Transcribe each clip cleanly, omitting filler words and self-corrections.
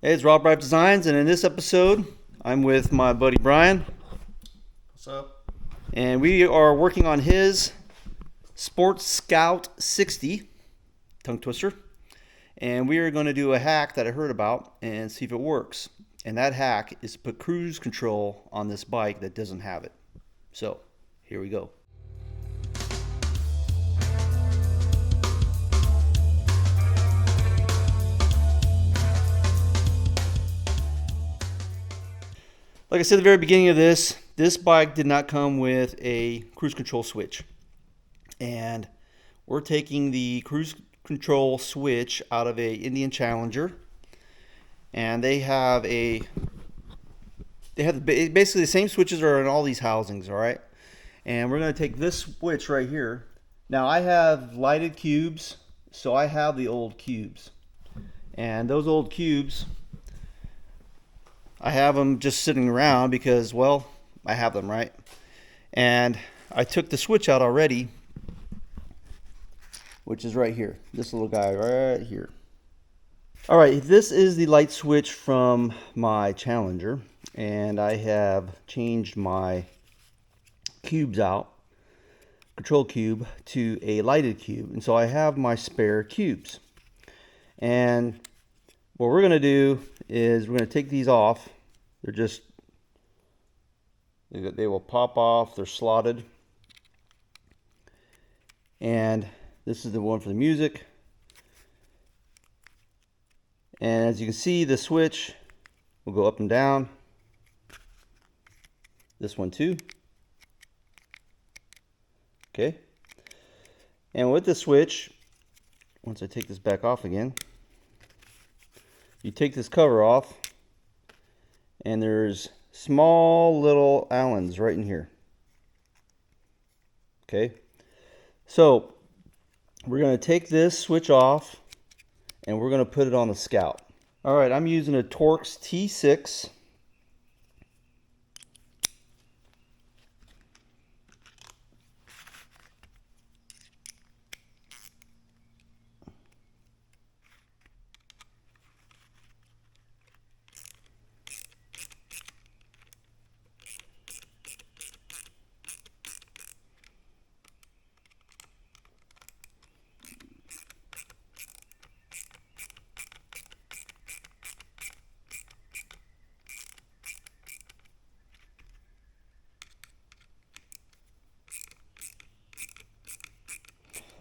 Hey, it's Reyff Designs, and in this episode, I'm with my buddy Brian, What's up? and we are working on his Sports Scout 60 tongue twister, and we are going to do a hack that I heard about and see if it works. And that hack is to put cruise control on this bike that doesn't have it. So, here we go. Like I said at the very beginning of this bike did not come with a cruise control switch. And we're taking the cruise control switch out of a Indian Challenger. And they have basically the same switches are in all these housings, all right? And we're going to take this switch right here. Now I have lighted cubes, so I have the old cubes. And those old cubes, I have them just sitting around because, well, I have them, right? And I took the switch out already, which is right here. This little guy right here. All right, this is the light switch from my Challenger, and I have changed my cubes out, control cube, to a lighted cube. And so I have my spare cubes. And what we're going to do is we're going to take these off. They will pop off. They're slotted. And this is the one for the music. And as you can see, the switch will go up and down. This one too. Okay. And with the switch, once I take this back off again, you take this cover off, and there's small little Allens right in here. Okay. So we're going to take this switch off, and we're going to put it on the Scout. All right, I'm using a Torx T6.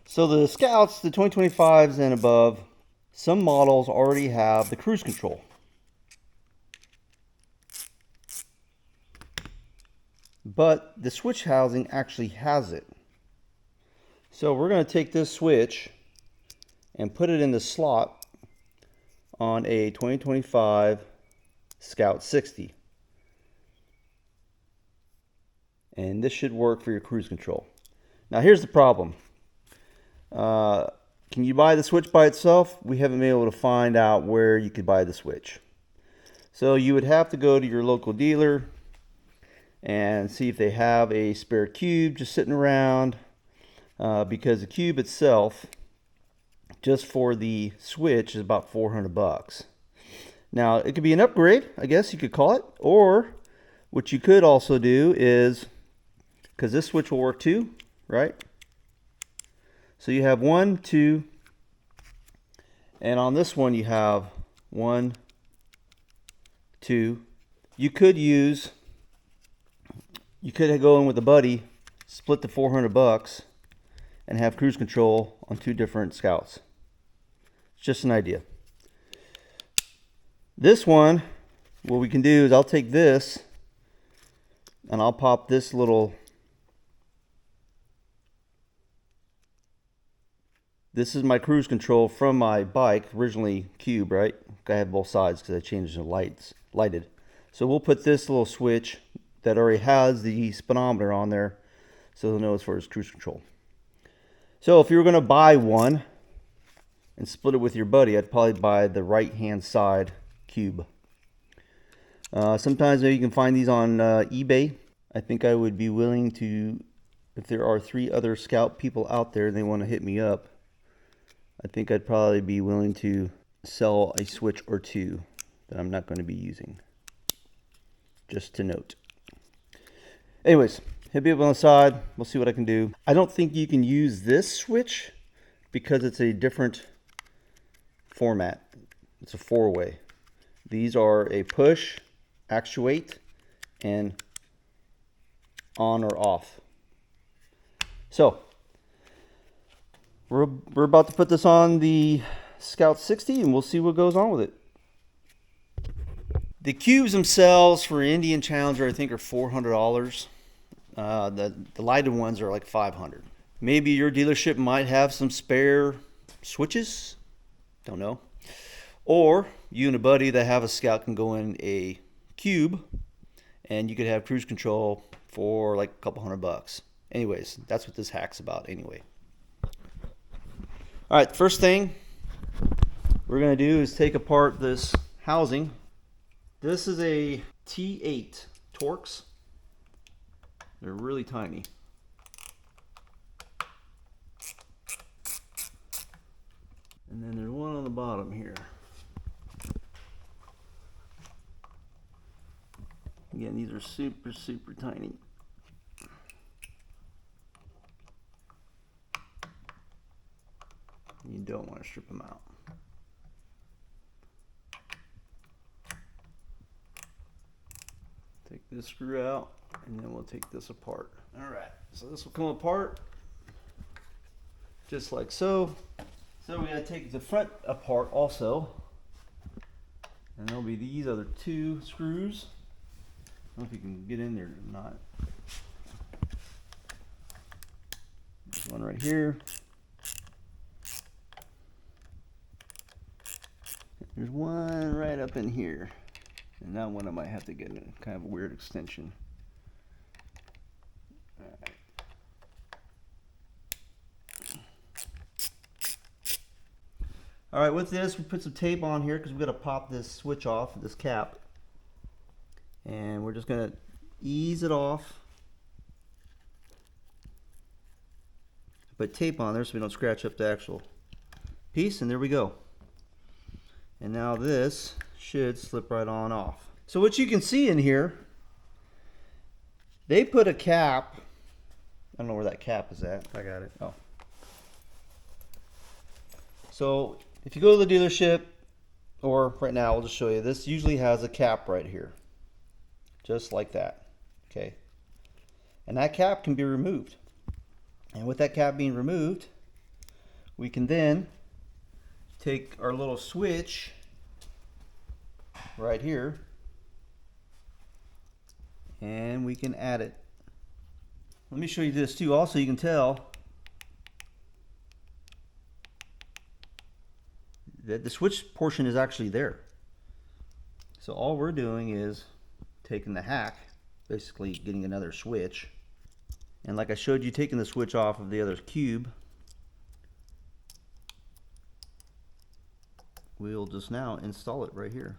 So the Scouts, the 2025s and above, some models already have the cruise control. But the switch housing actually has it. So we're going to take this switch and put it in the slot on a 2025 Scout 60. And this should work for your cruise control. Now here's the problem. Can you buy the switch by itself? We haven't been able to find out where you could buy the switch. So you would have to go to your local dealer and see if they have a spare cube just sitting around, because the cube itself, just for the switch, is about $400. Now it could be an upgrade, I guess you could call it, or what you could also do is, because this switch will work too, right? So you have 1, 2, and on this one you have 1, 2. You could go in with a buddy, split the $400, and have cruise control on 2 different Scouts. It's just an idea. This one, what we can do is I'll take this and I'll pop this little. This is my cruise control from my bike, originally cube, right? I have both sides because I changed the lighted. So we'll put this little switch that already has the speedometer on there, so they'll know it's for his cruise control. So if you were going to buy one and split it with your buddy, I'd probably buy the right-hand side cube. Sometimes maybe you can find these on eBay. I think I would be willing to, if there are 3 other Scout people out there and they want to hit me up, I think I'd probably be willing to sell a switch or 2. that I'm not going to be using. Just to note. Anyways, hit me up on the side. We'll see what I can do. I don't think you can use this switch because it's a different format. It's a 4-way. These are a push, actuate, and on or off. So we're about to put this on the Scout 60 and we'll see what goes on with it. The cubes themselves for Indian Challenger I think are $400. The lighted ones are like $500. Maybe your dealership might have some spare switches. Don't know. Or you and a buddy that have a Scout can go in a cube and you could have cruise control for like a couple $100. Anyways, that's what this hack's about anyway. All right, first thing we're going to do is take apart this housing. This is a T8 Torx. They're really tiny. And then there's one on the bottom here. Again, these are super, super tiny. You don't want to strip them out. Take this screw out, and then we'll take this apart. All right, so this will come apart just like so. So we gotta take the front apart also, and there'll be these other 2 screws. I don't know if you can get in there or not. There's one right here. There's one right up in here. And that one I might have to get a kind of a weird extension. All right, with this, we put some tape on here because we've got to pop this switch off, this cap. And we're just going to ease it off. Put tape on there so we don't scratch up the actual piece, and there we go. And now this should slip right on off. So what you can see in here, they put a cap. I don't know where that cap is at. I got it. Oh. So if you go to the dealership, or right now I'll just show you, this usually has a cap right here. Just like that. Okay. And that cap can be removed. And with that cap being removed, we can then take our little switch right here and we can add it. Let me show you this too. Also, you can tell that the switch portion is actually there. So all we're doing is taking the hack, basically getting another switch, and like I showed you, taking the switch off of the other cube, we'll just now install it right here.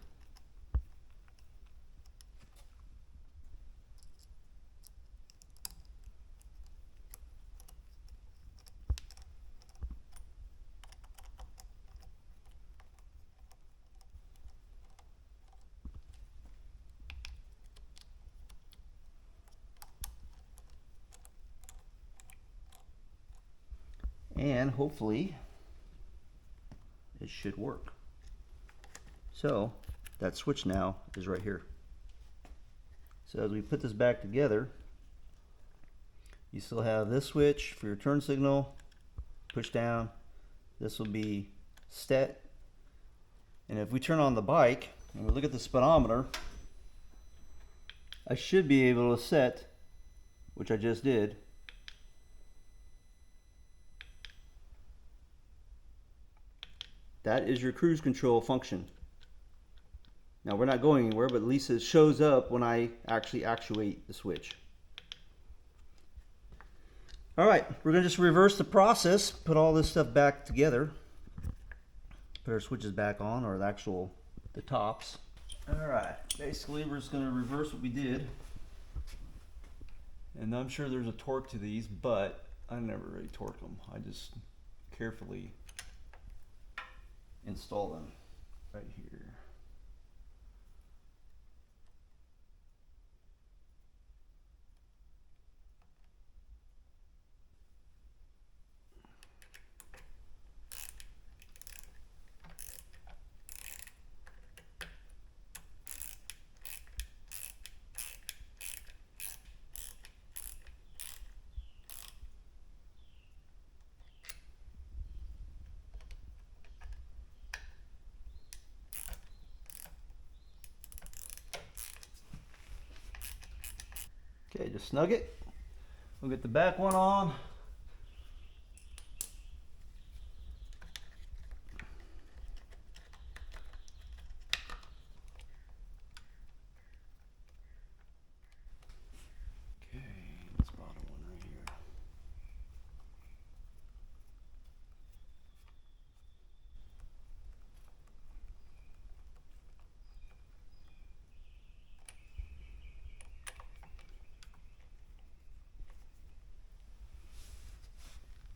And hopefully it should work. So that switch now is right here. So as we put this back together, you still have this switch for your turn signal, push down. This will be set. And if we turn on the bike and we look at the speedometer, I should be able to set, which I just did, that is your cruise control function. Now we're not going anywhere, but at least it shows up when I actually actuate the switch. All right, we're gonna just reverse the process, put all this stuff back together, put our switches back on, or the tops. All right, basically we're just gonna reverse what we did. And I'm sure there's a torque to these, but I never really torque them. I just carefully install them right here. Okay, just snug it. We'll get the back one on. Okay, this bottom one right here.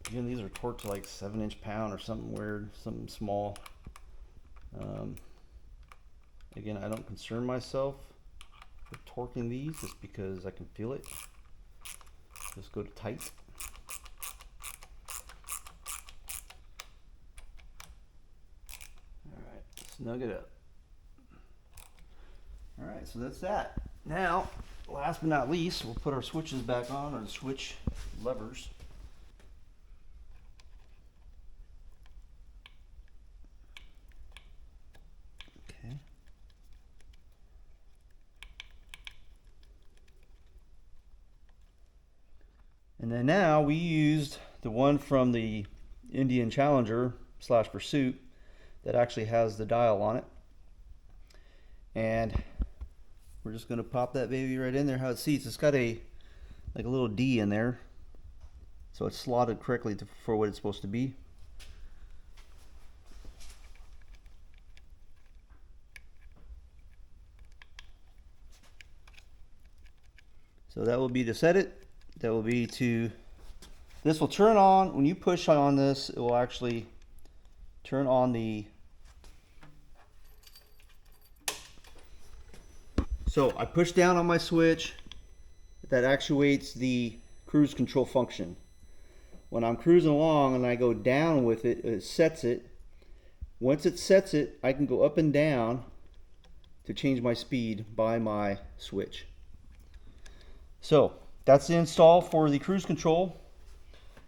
Again, these are torqued to like 7-inch pound or something weird, something small. Again, I don't concern myself with torquing these just because I can feel it. Just go to tight. Alright, snug it up. Alright, so that's that. Now, last but not least, we'll put our switches back on, or the switch levers. Okay. And then now we used the one from the Indian Challenger / Pursuit that actually has the dial on it. And we're just going to pop that baby right in there how it seats. It's got a like a little D in there, so it's slotted correctly for what it's supposed to be. So that will be to set it. That will be to, this will turn on, when you push on this, it will actually turn on the, so I push down on my switch that actuates the cruise control function. When I'm cruising along and I go down with it, it sets it. Once it sets it, I can go up and down to change my speed by my switch. So that's the install for the cruise control.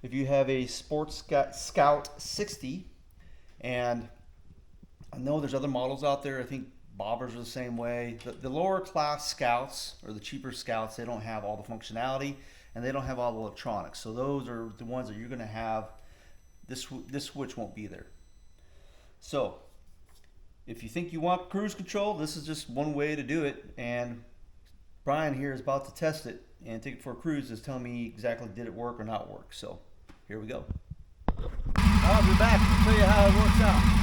If you have a Sports Scout 60, and I know there's other models out there, I think bobbers are the same way. The lower class Scouts, or the cheaper Scouts, they don't have all the functionality and they don't have all the electronics. So those are the ones that you're going to have. This switch won't be there. So if you think you want cruise control, this is just one way to do it. And Brian here is about to test it and take it for a cruise. Is telling me exactly did it work or not work. So here we go. I'll be back to tell you how it works out.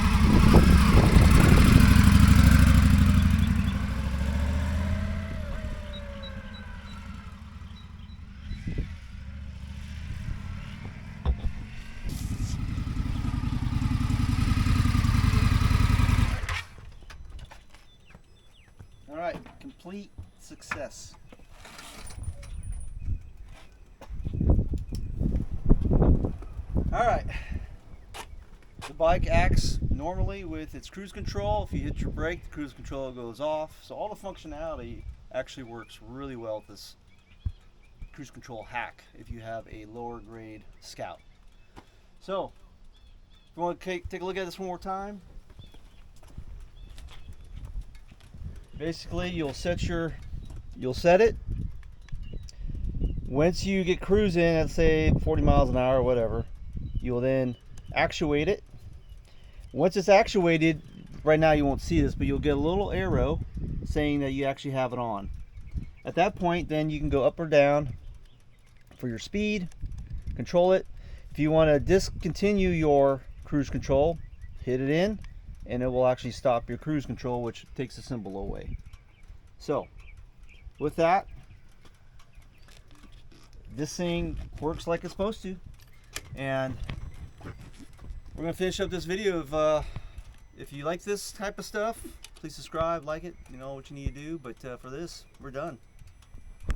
All right, complete success. All right, the bike acts normally with its cruise control. If you hit your brake, the cruise control goes off. So all the functionality actually works really well with this cruise control hack if you have a lower grade Scout. So if you want to take a look at this one more time, basically you'll set it. Once you get cruising at, say, 40 miles an hour or whatever, you'll then actuate it. Once it's actuated, right now you won't see this, but you'll get a little arrow saying that you actually have it on. At that point, then you can go up or down for your speed, control it. If you want to discontinue your cruise control, hit it in, and it will actually stop your cruise control, which takes the symbol away. So, with that, this thing works like it's supposed to. And we're going to finish up this video. If you like this type of stuff, please subscribe, like it, you know what you need to do. But for this, we're done.